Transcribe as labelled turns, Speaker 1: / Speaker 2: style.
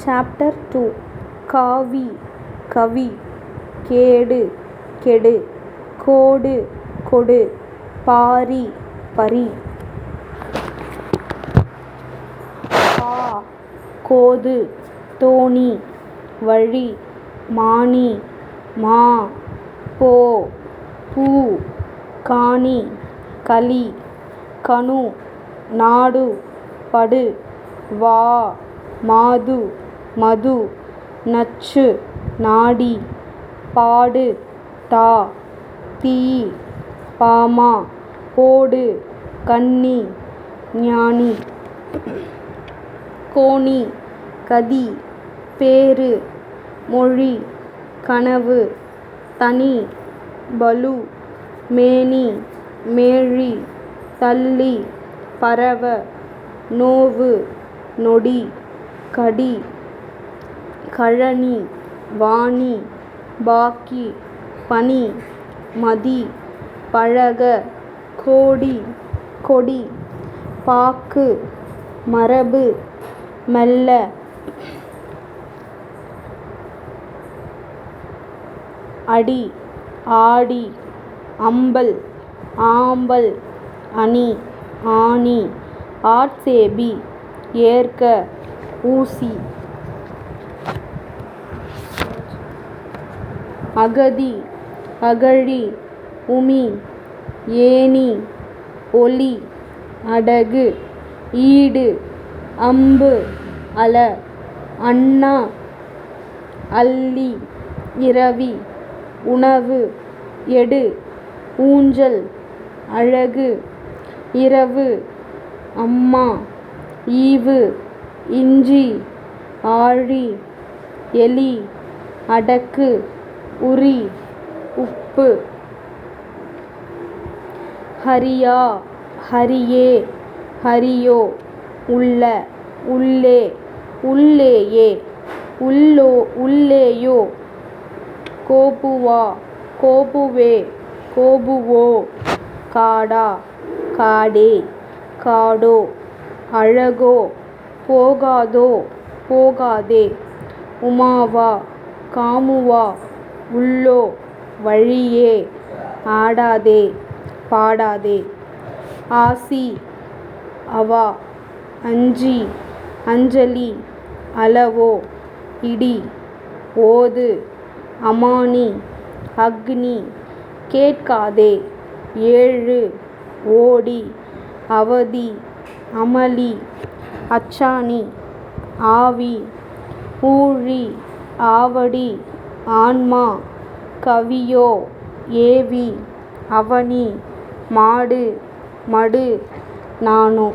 Speaker 1: chapter 2 காவி கவி கேடு கெடு கோடு கொடு பாரி பரி பா கோது தோணி வழி மானி மா போ பூ காணி களி கணு நாடு படு வா மாது மது நச்சு நாடி பாடு தா தீ பாமா போடு கன்னி ஞானி கோணி கதி பேறு மொழி கனவு தனி பலு மேனி மேழி தள்ளி பரவ நோவு நொடி கடி கழனி வாணி பாக்கி பனி மதி பழக கோடி கொடி பாக்கு மரபு மெல்ல அடி ஆடி அம்பல் ஆம்பல் அணி ஆணி ஆட்சேபி ஏற்க ஊசி அகதி அகழி உமி ஏணி ஒளி அடகு ஈடு அம்பு அல அண்ணா அல்லி இரவி உணவு எடு ஊஞ்சல் அழகு இரவு அம்மா ஈவு இஞ்சி ஆழி எலி அடக்கு உரி உப்பு ஹரியா ஹரியே ஹரியோ உள்ள உள்ளே உள்ளேயே உள்ளோ உள்ளேயோ கோபுவா கோபுவே கோபுவோ காடா காடே காடோ அழகோ போகாதோ போகாதே உமாவா காமுவா உள்ளோ வழியே ஆடாதே பாடாதே ஆசி அவா அஞ்சி அஞ்சலி அளவோ இடி ஓது அமானி அக்னி கேட்காதே ஏழு ஓடி அவதி அமளி அச்சாணி ஆவி ஊழி ஆவடி ஆன்மா கவியோ ஏவி அவனி மாடு மடு நாணோ